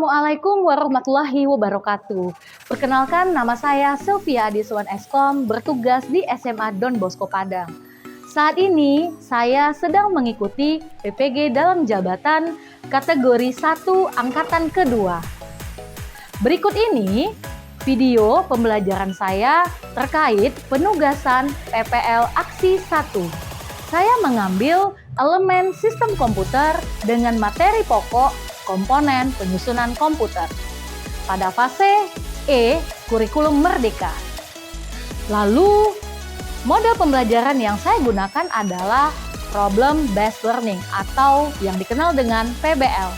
Assalamualaikum warahmatullahi wabarakatuh. Perkenalkan, nama saya Sylvia Adiswan Eskom, bertugas di SMA Don Bosco Padang. Saat ini saya sedang mengikuti PPG dalam jabatan kategori 1 angkatan kedua. Berikut ini video pembelajaran saya terkait penugasan PPL Aksi 1. Saya mengambil elemen sistem komputer dengan materi pokok komponen penyusunan komputer pada fase E kurikulum merdeka. Lalu mode pembelajaran yang saya gunakan adalah problem based learning atau yang dikenal dengan PBL.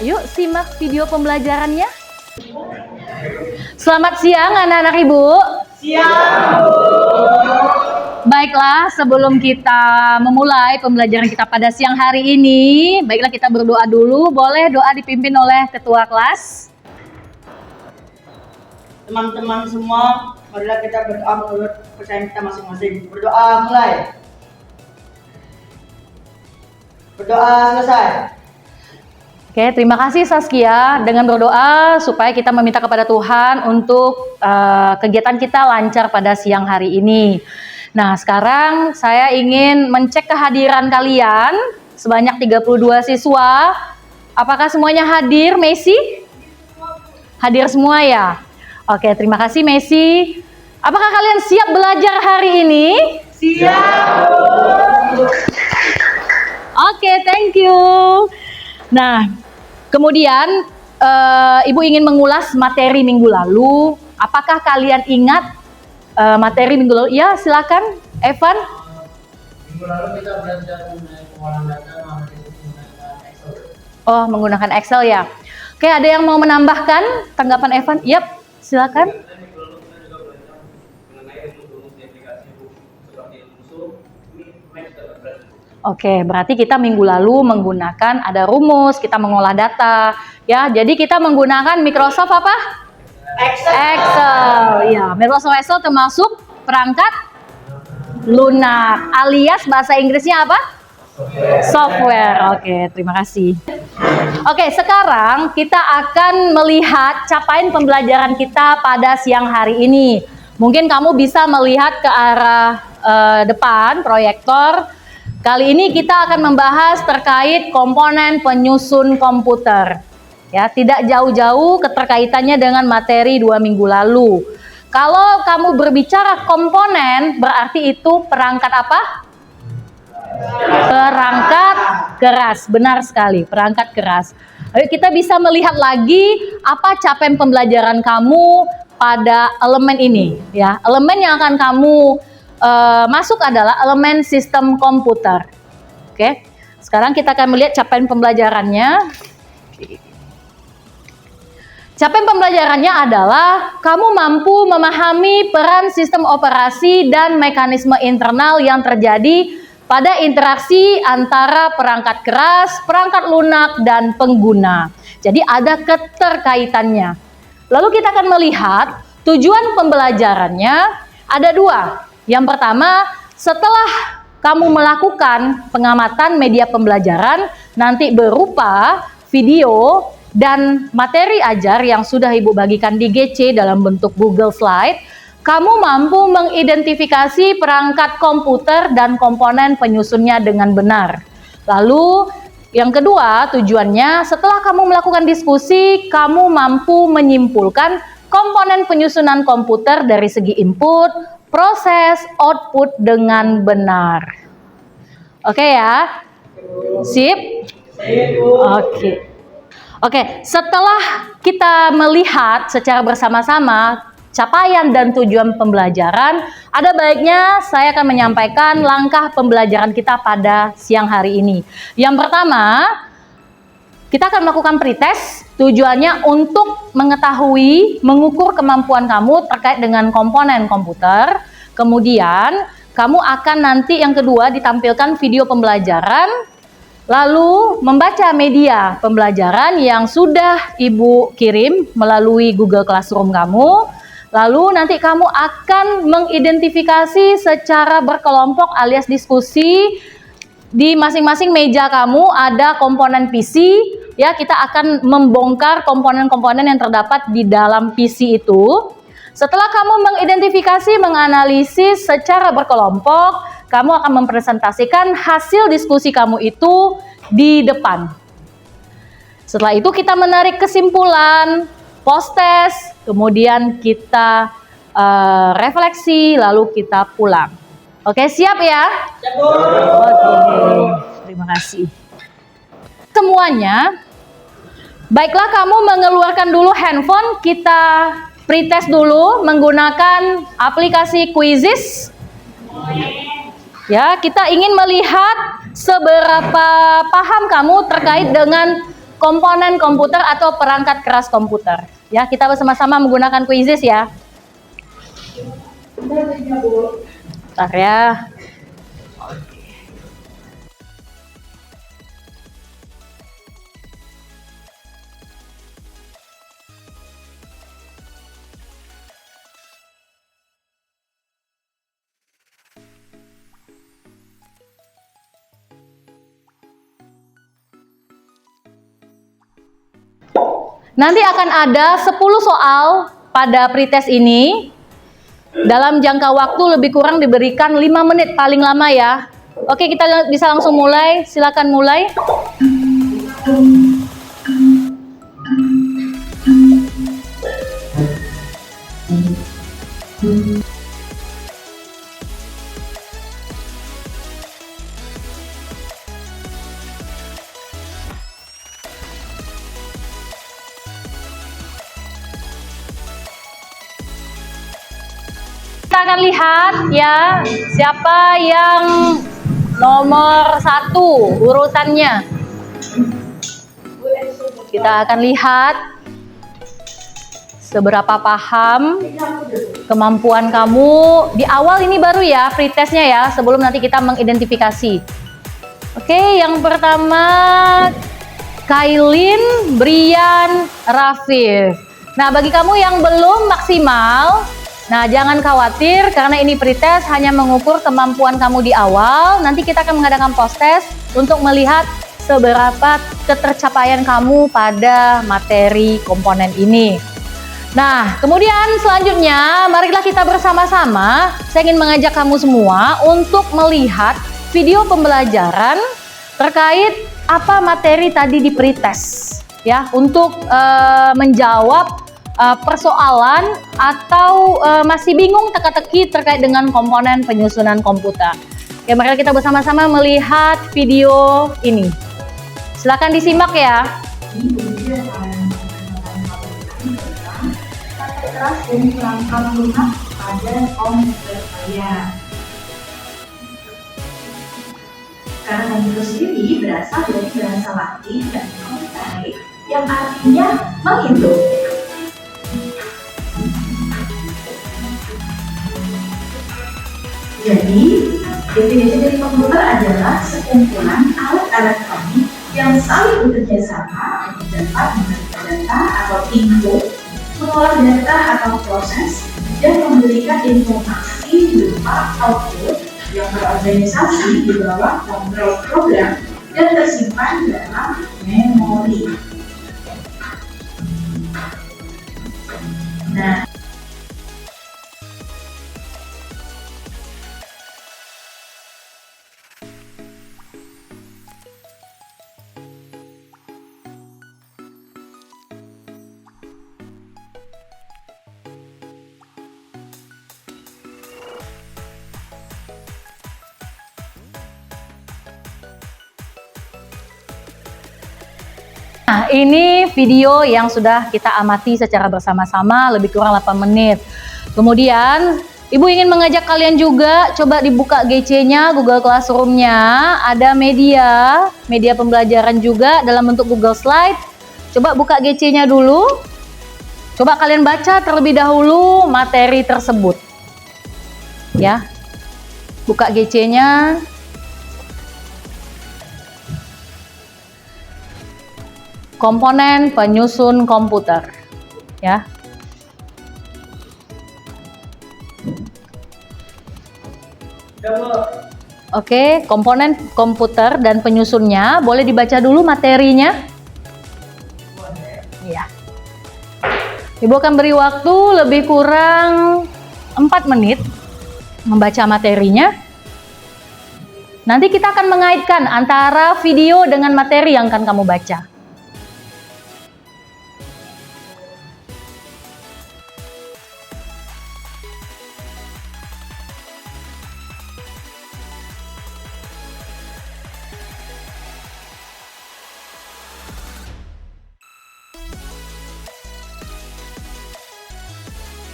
Ayo simak video pembelajarannya. Selamat siang anak-anak Ibu. Siang, Bu. Baiklah, sebelum kita memulai pembelajaran kita pada siang hari ini, baiklah kita berdoa dulu. Boleh doa dipimpin oleh ketua kelas? Teman-teman semua, marilah kita berdoa menurut kepercayaan kita masing-masing. Berdoa mulai. Berdoa selesai. Oke, terima kasih Saskia. Dengan berdoa supaya kita meminta kepada Tuhan untuk kegiatan kita lancar pada siang hari ini. Nah, sekarang saya ingin mencek kehadiran kalian sebanyak 32 siswa. Apakah semuanya hadir, Messi? Hadir semua ya? Oke, terima kasih Messi. Apakah kalian siap belajar hari ini? Siap, Bu. Oke, thank you. Nah, kemudian Ibu ingin mengulas materi minggu lalu. Apakah kalian ingat materi minggu lalu? Ya, silakan, Evan. Minggu lalu kita belajar mengenai pengolahan data menggunakan Excel. Oh, menggunakan Excel ya. Oke, ada yang mau menambahkan tanggapan Evan? Yap, silakan. Minggu lalu kita juga belajar mengenai rumus-rumus di aplikasi seperti rumus Max dan Excel. Oke, berarti kita minggu lalu menggunakan ada rumus, kita mengolah data. Ya, jadi kita menggunakan Microsoft apa? Excel. Ya, Microsoft Excel termasuk perangkat lunak, alias bahasa Inggrisnya apa? Software. Oke, terima kasih. Oke, sekarang kita akan melihat capaian pembelajaran kita pada siang hari ini. Mungkin kamu bisa melihat ke arah depan proyektor. Kali ini kita akan membahas terkait komponen penyusun komputer. Ya, tidak jauh-jauh keterkaitannya dengan materi 2 minggu lalu. Kalau kamu berbicara komponen, berarti itu perangkat apa? Perangkat keras. Benar sekali, perangkat keras. Ayo kita bisa melihat lagi apa capaian pembelajaran kamu pada elemen ini. Ya, elemen yang akan kamu masuk adalah elemen sistem komputer. Oke, sekarang kita akan melihat capaian pembelajarannya. Capaian pembelajarannya adalah kamu mampu memahami peran sistem operasi dan mekanisme internal yang terjadi pada interaksi antara perangkat keras, perangkat lunak, dan pengguna. Jadi ada keterkaitannya. Lalu kita akan melihat tujuan pembelajarannya ada 2. Yang pertama, setelah kamu melakukan pengamatan media pembelajaran, nanti berupa video dan materi ajar yang sudah Ibu bagikan di GC dalam bentuk Google Slide, kamu mampu mengidentifikasi perangkat komputer dan komponen penyusunnya dengan benar. Lalu yang kedua tujuannya, setelah kamu melakukan diskusi, kamu mampu menyimpulkan komponen penyusunan komputer dari segi input, proses, output dengan benar. Oke ya? Sip? Oke. Oke, setelah kita melihat secara bersama-sama capaian dan tujuan pembelajaran, ada baiknya saya akan menyampaikan langkah pembelajaran kita pada siang hari ini. Yang pertama, kita akan melakukan pretest, tujuannya untuk mengetahui, mengukur kemampuan kamu terkait dengan komponen komputer. Kemudian, kamu akan nanti yang kedua ditampilkan video pembelajaran, lalu membaca media pembelajaran yang sudah Ibu kirim melalui Google Classroom kamu. Lalu nanti kamu akan mengidentifikasi secara berkelompok alias diskusi. Di masing-masing meja kamu ada komponen PC Ya, kita akan membongkar komponen-komponen yang terdapat di dalam PC itu. Setelah kamu mengidentifikasi, menganalisis secara berkelompok, kamu akan mempresentasikan hasil diskusi kamu itu di depan. Setelah itu kita menarik kesimpulan, post test, kemudian kita refleksi, lalu kita pulang. Oke, siap ya? Siap, Bu. Oke, terima kasih. Semuanya, baiklah kamu mengeluarkan dulu handphone, kita pretest dulu menggunakan aplikasi Quizzes. Ya, kita ingin melihat seberapa paham kamu terkait dengan komponen komputer atau perangkat keras komputer. Ya, kita bersama-sama menggunakan Quizzes ya. Bentar ya. Nanti akan ada 10 soal pada pretest ini. Dalam jangka waktu lebih kurang diberikan 5 menit paling lama ya. Oke, kita bisa langsung mulai. Silakan mulai. Kita akan lihat ya siapa yang nomor 1 urutannya. Kita akan lihat seberapa paham kemampuan kamu di awal ini baru ya pretestnya ya, sebelum nanti kita mengidentifikasi. Oke, yang pertama Kailin, Brian, Rafif. Nah, bagi kamu yang belum maksimal, nah, jangan khawatir karena ini pretest hanya mengukur kemampuan kamu di awal. Nanti kita akan mengadakan post test untuk melihat seberapa ketercapaian kamu pada materi komponen ini. Nah, kemudian selanjutnya marilah kita bersama-sama, saya ingin mengajak kamu semua untuk melihat video pembelajaran terkait apa materi tadi di pretest ya, untuk menjawab persoalan atau masih bingung teka-teki terkait dengan komponen penyusunan komputer. Oke, mari kita bersama-sama melihat video ini. Silakan disimak ya. Keras dan perangkat lunak pada komputer saya. Kata itu sendiri berasal dari bahasa Latin dan konteks yang artinya menghitung. Jadi, definisi dari komputer adalah sekumpulan alat elektronik yang saling bekerja sama untuk dapat menerima data atau input, mengolah data atau proses, dan memberikan informasi berupa output yang terorganisasi di bawah kontrol program dan tersimpan dalam memori. Nah, Nah, ini video yang sudah kita amati secara bersama-sama lebih kurang 8 menit. Kemudian, Ibu ingin mengajak kalian juga, coba dibuka GC-nya, Google Classroom-nya. Ada media pembelajaran juga dalam bentuk Google Slide. Coba buka GC-nya dulu. Coba kalian baca terlebih dahulu materi tersebut. Ya. Buka GC-nya. Komponen penyusun komputer, ya. Oke, komponen komputer dan penyusunnya, boleh dibaca dulu materinya. Ibu akan beri waktu lebih kurang 4 menit membaca materinya. Nanti kita akan mengaitkan antara video dengan materi yang akan kamu baca.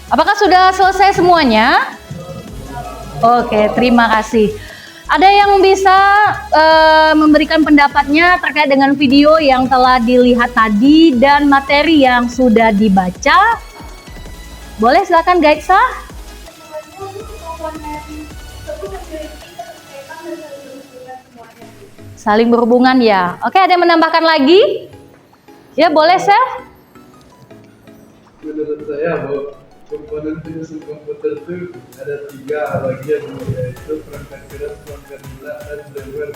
Apakah sudah selesai semuanya? Oke, terima kasih. Ada yang bisa memberikan pendapatnya terkait dengan video yang telah dilihat tadi dan materi yang sudah dibaca? Boleh, silakan Gaitsa. Saling berhubungan ya. Oke, ada yang menambahkan lagi? Ya, boleh, Sel. Menurut saya bahwa komponen penyusun komputer itu ada 3 bagian, yaitu perangkat keras, perangkat lunak, dan firmware.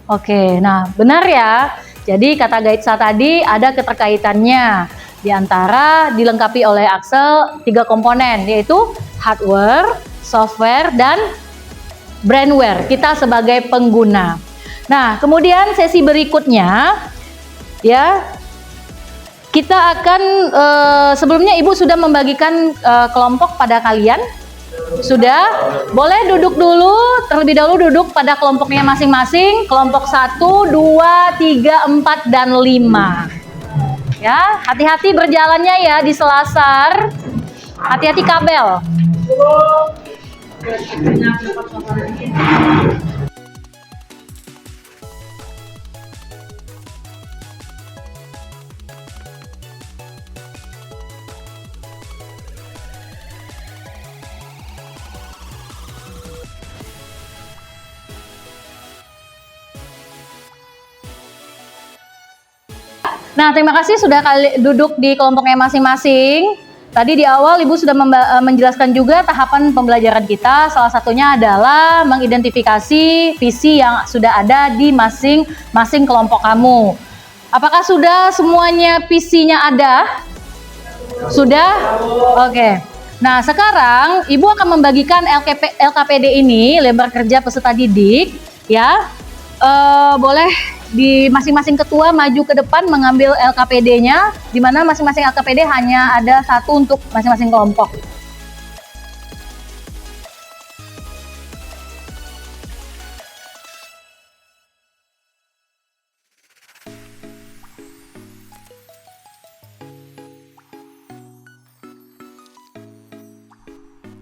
Oke, nah benar ya. Jadi kata Gaitsa tadi ada keterkaitannya di antara dilengkapi oleh Axel 3 komponen, yaitu hardware, software, dan brainware. Kita sebagai pengguna. Nah, kemudian sesi berikutnya ya, kita akan sebelumnya Ibu sudah membagikan kelompok pada kalian. Sudah? Boleh duduk dulu, terlebih dahulu duduk pada kelompoknya masing-masing. Kelompok 1, 2, 3, 4, dan 5. Ya, hati-hati berjalannya ya di selasar. Hati-hati kabel. Nah, terima kasih sudah duduk di kelompoknya masing-masing. Tadi di awal Ibu sudah menjelaskan juga tahapan pembelajaran kita. Salah satunya adalah mengidentifikasi visi yang sudah ada di masing-masing kelompok kamu. Apakah sudah semuanya visinya ada? Sudah? Oke. Nah, sekarang Ibu akan membagikan LKPD ini, lembar kerja peserta didik, ya. Boleh di masing-masing ketua maju ke depan mengambil LKPD-nya, di mana masing-masing LKPD hanya ada 1 untuk masing-masing kelompok.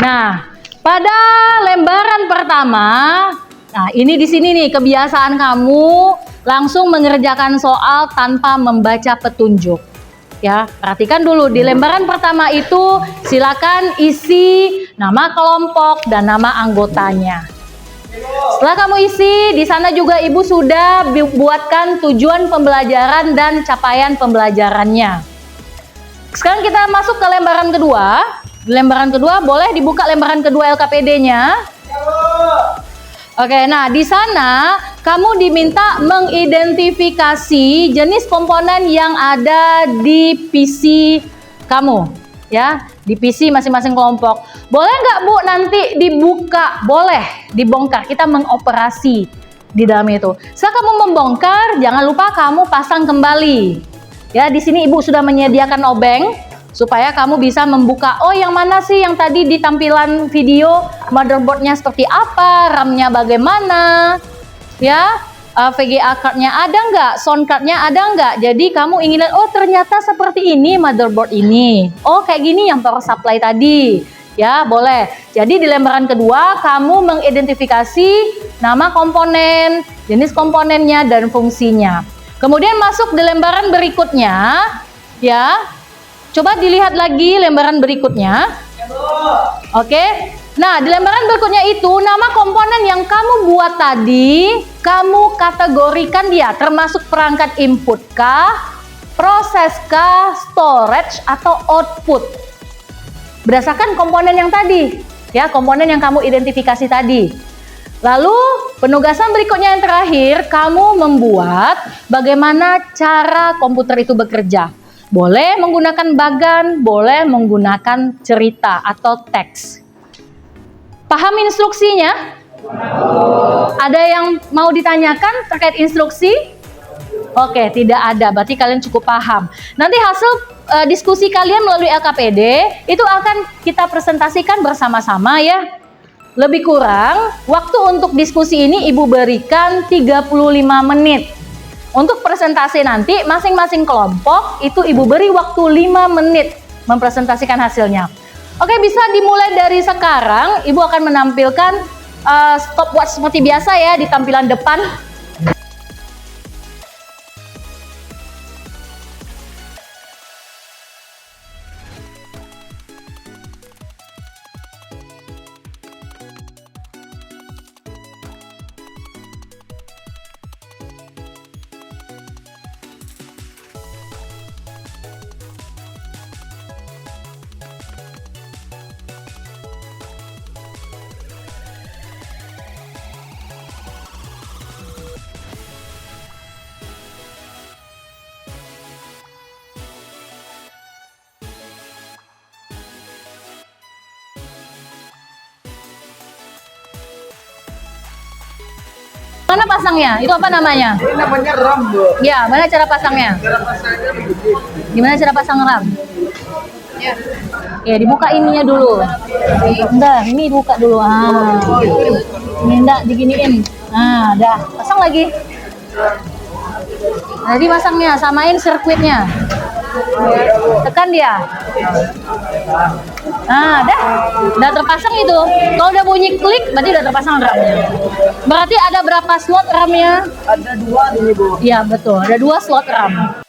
Nah, pada lembaran pertama, nah ini di sini nih kebiasaan kamu langsung mengerjakan soal tanpa membaca petunjuk. Ya, perhatikan dulu di lembaran pertama itu silakan isi nama kelompok dan nama anggotanya. Setelah kamu isi, di sana juga Ibu sudah buatkan tujuan pembelajaran dan capaian pembelajarannya. Sekarang kita masuk ke lembaran kedua. Di lembaran kedua boleh dibuka lembaran kedua LKPD-nya. Oke, nah di sana kamu diminta mengidentifikasi jenis komponen yang ada di PC kamu, ya, di PC masing-masing kelompok. Boleh nggak Bu nanti dibuka? Boleh, dibongkar. Kita mengoperasi di dalam itu. Setelah kamu membongkar, jangan lupa kamu pasang kembali. Ya, di sini Ibu sudah menyediakan obeng supaya kamu bisa membuka, oh yang mana sih yang tadi di tampilan video, motherboardnya seperti apa, RAM-nya bagaimana, ya, VGA card-nya ada nggak, sound card-nya ada nggak. Jadi kamu ingin lihat, oh ternyata seperti ini motherboard ini, oh kayak gini yang power supply tadi, ya boleh. Jadi di lembaran kedua kamu mengidentifikasi nama komponen, jenis komponennya, dan fungsinya. Kemudian masuk di lembaran berikutnya, ya. Coba dilihat lagi lembaran berikutnya. Oke. Nah, di lembaran berikutnya itu nama komponen yang kamu buat tadi, kamu kategorikan dia termasuk perangkat input kah, proses kah, storage atau output. Berdasarkan komponen yang tadi, ya, komponen yang kamu identifikasi tadi. Lalu, penugasan berikutnya yang terakhir, kamu membuat bagaimana cara komputer itu bekerja. Boleh menggunakan bagan, boleh menggunakan cerita atau teks. Paham instruksinya? Ada yang mau ditanyakan terkait instruksi? Oke, tidak ada. Berarti kalian cukup paham. Nanti hasil diskusi kalian melalui LKPD itu akan kita presentasikan bersama-sama ya. Lebih kurang, waktu untuk diskusi ini Ibu berikan 35 menit. Untuk presentasi nanti, masing-masing kelompok itu Ibu beri waktu 5 menit mempresentasikan hasilnya. Oke, bisa dimulai dari sekarang. Ibu akan menampilkan stopwatch seperti biasa ya di tampilan depan. Mana pasangnya? Itu apa namanya? Ini namanya RAM, Bu. Ya, mana cara pasangnya? Cara pasangnya begini. Gimana cara pasang RAM? Ya, dibuka ininya dulu. Enggak, ini dibuka dulu. Ah. Ini enggak diginiin. Nah, dah. Pasang lagi. Jadi pasangnya, samain sirkuitnya. Tekan dia. Nah, udah terpasang itu. Kalau udah bunyi klik, berarti udah terpasang RAM-nya. Berarti ada berapa slot RAM-nya? Ada 2 ini, Bu. Iya, betul. Ada 2 slot RAM.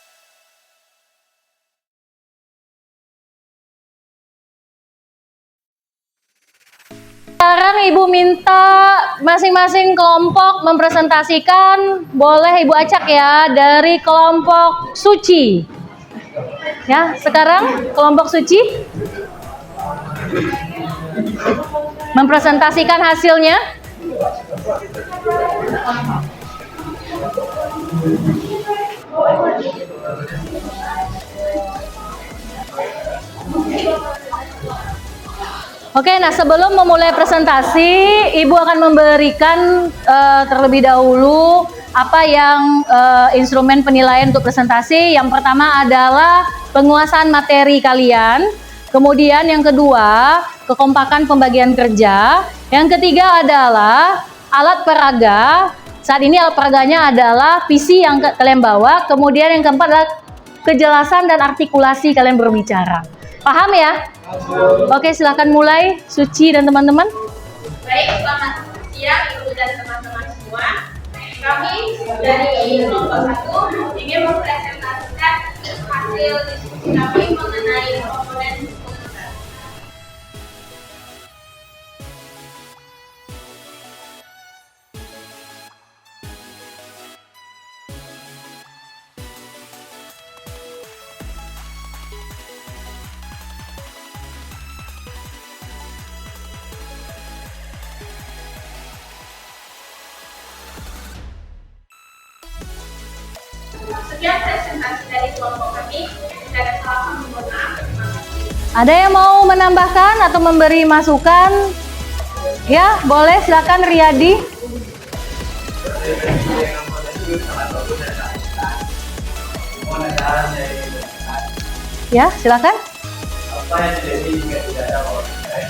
Sekarang Ibu minta masing-masing kelompok mempresentasikan, boleh Ibu acak ya, dari kelompok Suci. Ya, sekarang kelompok Suci mempresentasikan hasilnya. Oke, nah sebelum memulai presentasi, Ibu akan memberikan terlebih dahulu apa yang instrumen penilaian untuk presentasi. Yang pertama adalah penguasaan materi kalian. Kemudian yang kedua, kekompakan pembagian kerja. Yang ketiga adalah alat peraga. Saat ini alat peraganya adalah PC yang kalian bawa. Kemudian yang keempat adalah kejelasan dan artikulasi kalian berbicara. Paham ya? Oke, silakan mulai Suci dan teman-teman. Baik, selamat siang Ibu dan teman-teman semua. Kami dari kelompok 1 ingin mempresentasikan hasil diskusi kami mengenai komponen komunitas. Sekian presentasi dari kelompok kami. Jika ada salah mohon maaf. Ada yang mau menambahkan atau memberi masukan? Ya, boleh, silakan Riyadi. Ya, silakan. Apa yang terjadi jika tidak ada koordinasi?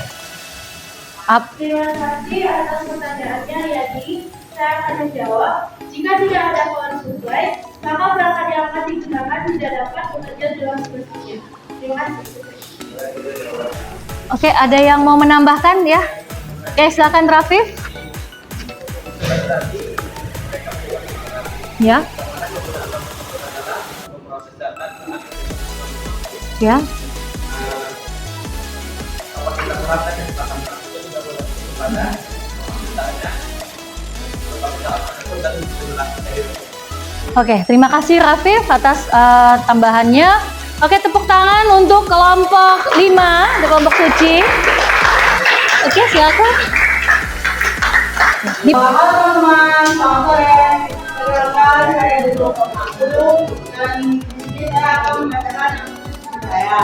Terima kasih atas pertanyaannya, Yadi. Saya akan menjawab. Jika tidak ada power supply, maka perangkat yang akan digunakan tidak dapat bekerja dengan semestinya. Terima kasih. Oke, ada yang mau menambahkan ya? Oke, silakan Rafif. Ya. Ya. Oke, terima kasih Rafif atas tambahannya. Oke, tepuk tangan untuk kelompok 5, kelompok Suci. Oke, silakan. Halo teman-teman, selamat sore. Perkenalkan saya dari kelompok 1 dan di sini saya akan membacakan saya.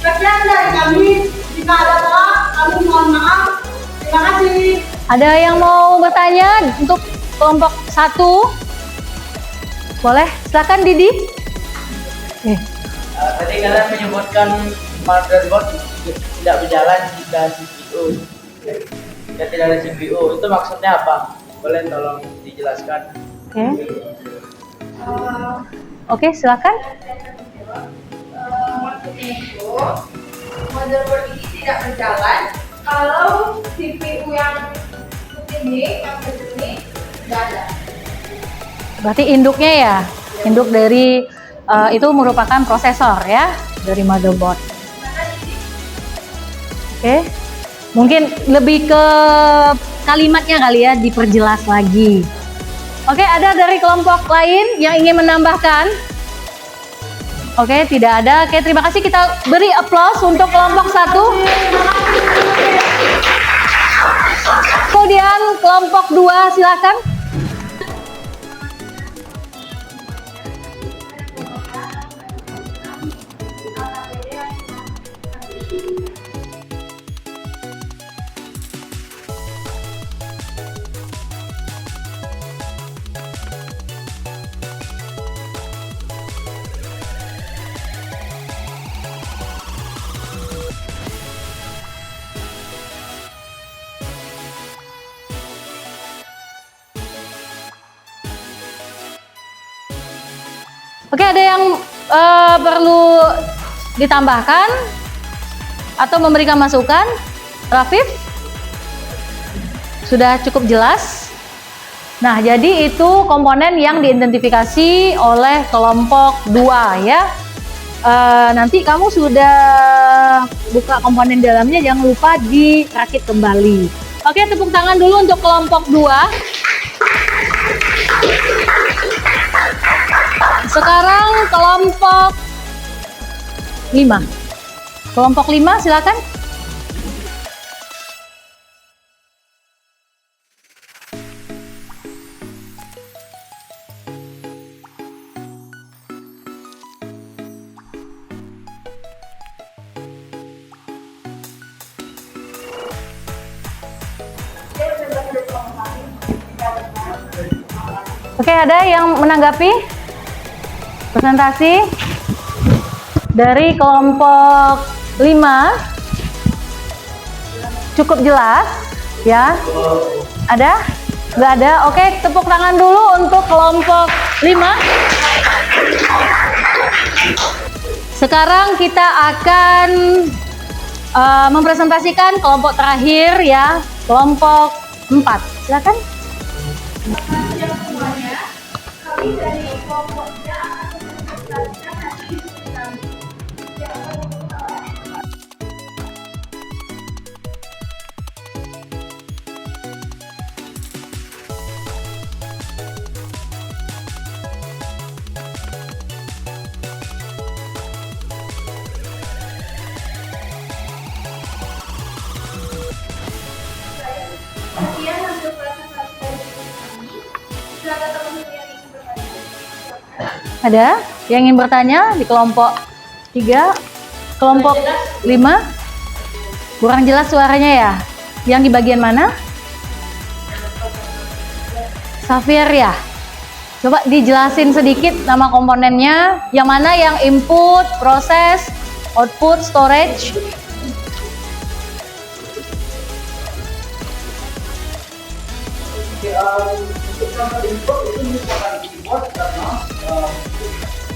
Sekian dari kami. Jika ada salah, kami mohon maaf. Terima kasih. Ada yang mau bertanya untuk kelompok 1? Boleh, silakan Didi. Tadi kalian menyebutkan motherboard tidak berjalan jika CPU jika tidak ada CPU, itu maksudnya apa? Boleh tolong dijelaskan? Oke, silakan. Maksudnya itu motherboard ini tidak berjalan kalau CPU yang ini yang begini tidak ada. Berarti induknya ya, induk dari itu merupakan prosesor ya, dari motherboard. Oke, mungkin lebih ke kalimatnya kali ya, diperjelas lagi. Oke, ada dari kelompok lain yang ingin menambahkan? Oke, tidak ada. Oke, terima kasih. Kita beri applause untuk kelompok 1. Kemudian kelompok 2, silakan. Oke, ada yang perlu ditambahkan atau memberikan masukan? Rafif? Sudah cukup jelas? Nah, jadi itu komponen yang diidentifikasi oleh kelompok 2 ya. Nanti kamu sudah buka komponen dalamnya, jangan lupa dirakit kembali. Oke, tepuk tangan dulu untuk kelompok 2. Sekarang kelompok 5. Kelompok 5 silakan. Oke, ada yang menanggapi presentasi dari kelompok 5? Cukup jelas ya? Ada? Nggak ada? Oke, tepuk tangan dulu untuk kelompok 5. Sekarang kita akan mempresentasikan kelompok terakhir ya, kelompok 4. Silakan. Siang semuanya, kami dari kelompok 3 akan mempresentasikan hasil diskusi kami. Siapa yang pertama? Sekian hasil presentasi dari diskusi kami. Silakan teman-teman yang ingin bertanya. Ada yang ingin bertanya di kelompok 3, kelompok 5? Kurang jelas suaranya ya? Yang di bagian mana? Safir ya? Coba dijelasin sedikit nama komponennya, yang mana yang input, proses, output, storage. Untuk contoh input itu merupakan keyboard karena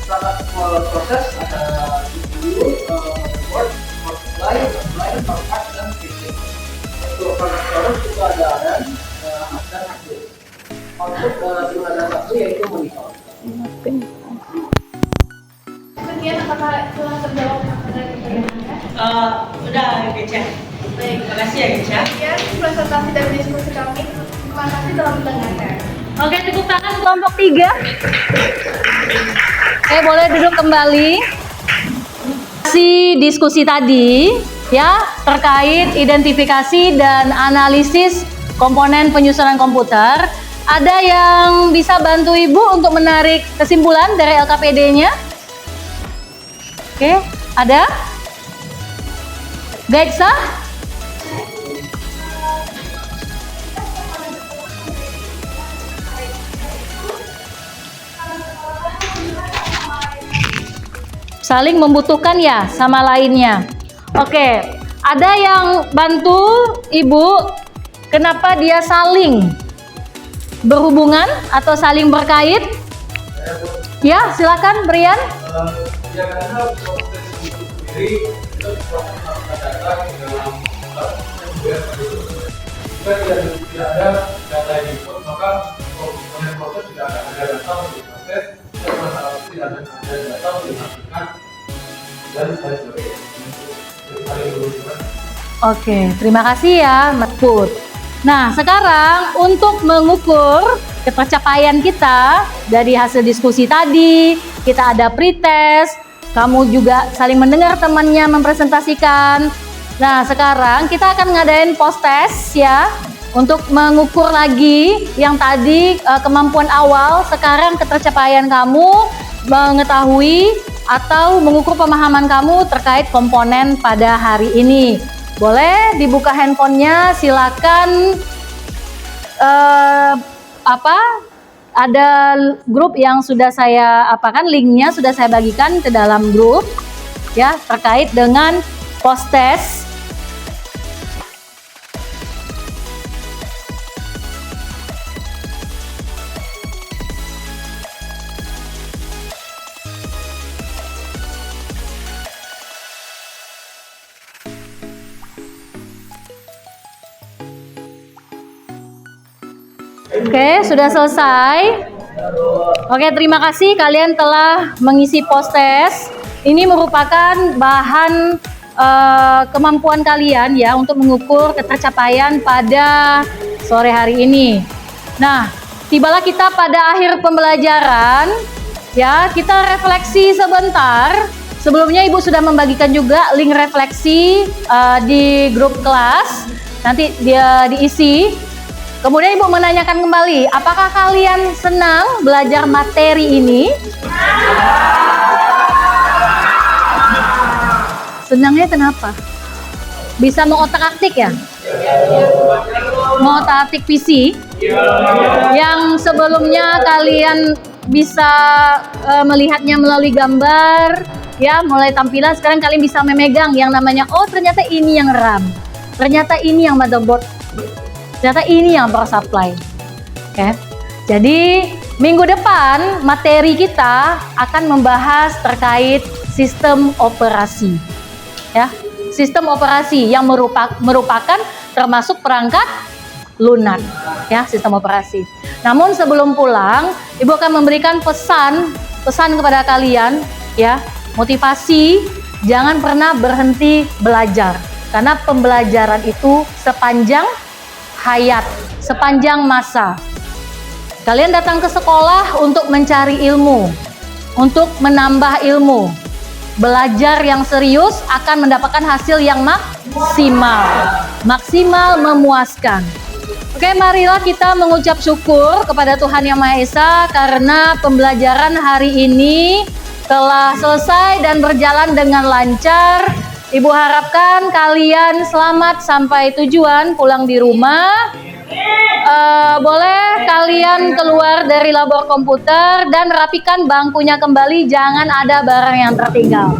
perangkat proses ada CPU, motherboard, power supply, power card, dan PC. Untuk perangkat storage itu ada RAM, dan hard disk. Output cuma ada satu, yaitu monitor. Sekian, apakah telah terjawab pertanyaan-pertanyaannya? Udah Gecha. Baik. Terima kasih ya Gecha. Sekian presentasi dan diskusi kami. Terima kasih telah mendengarkan. Oke, tepuk tangan kelompok 3. Oke, boleh duduk kembali. Diskusi tadi ya terkait identifikasi dan analisis komponen penyusunan komputer. Ada yang bisa bantu Ibu untuk menarik kesimpulan dari LKPD-nya? Oke, ada? Gaitsa? Saling membutuhkan ya sama lainnya. Oke, ada yang bantu Ibu kenapa dia saling berhubungan atau saling berkait? Ya, silakan Brian. Ya karena proses itu sendiri itu proses masukkan data ke dalam jika tidak ada data yang input, maka komponen proses tidak akan ada data untuk proses dan masalah itu tidak akan ada data untuk dimasukkan dan sebagainya. Saling berhubungan. Oke, terima kasih ya Mas Put. Nah, sekarang untuk mengukur ketercapaian kita dari hasil diskusi tadi, kita ada pretest, kamu juga saling mendengar temannya mempresentasikan. Nah, sekarang kita akan ngadain post test ya, untuk mengukur lagi yang tadi kemampuan awal, sekarang ketercapaian kamu mengetahui atau mengukur pemahaman kamu terkait komponen pada hari ini. Boleh dibuka handphonenya, silakan. Ada grup yang sudah saya linknya sudah saya bagikan ke dalam grup ya terkait dengan post test. Oke, sudah selesai. Oke, terima kasih kalian telah mengisi post test. Ini merupakan bahan kemampuan kalian ya untuk mengukur ketercapaian pada sore hari ini. Nah, tibalah kita pada akhir pembelajaran ya, kita refleksi sebentar. Sebelumnya Ibu sudah membagikan juga link refleksi di grup kelas. Nanti dia diisi. Kemudian Ibu menanyakan kembali, apakah kalian senang belajar materi ini? Senangnya kenapa? Bisa mengotak-atik ya? Mengotak-atik PC? Yang sebelumnya kalian bisa melihatnya melalui gambar, ya, mulai tampilan, sekarang kalian bisa memegang yang namanya, oh ternyata ini yang RAM, ternyata ini yang motherboard, ternyata ini yang power supply. Oke. Jadi minggu depan materi kita akan membahas terkait sistem operasi. Ya, sistem operasi yang merupakan termasuk perangkat lunak, ya, sistem operasi. Namun sebelum pulang, Ibu akan memberikan pesan kepada kalian, ya, motivasi, jangan pernah berhenti belajar. Karena pembelajaran itu sepanjang hayat, sepanjang masa. Kalian datang ke sekolah untuk mencari ilmu, untuk menambah ilmu. Belajar yang serius akan mendapatkan hasil yang maksimal, memuaskan. Oke, marilah kita mengucap syukur kepada Tuhan Yang Maha Esa karena pembelajaran hari ini telah selesai dan berjalan dengan lancar. Ibu harapkan kalian selamat sampai tujuan, pulang di rumah. Boleh kalian keluar dari labor komputer dan rapikan bangkunya kembali, jangan ada barang yang tertinggal.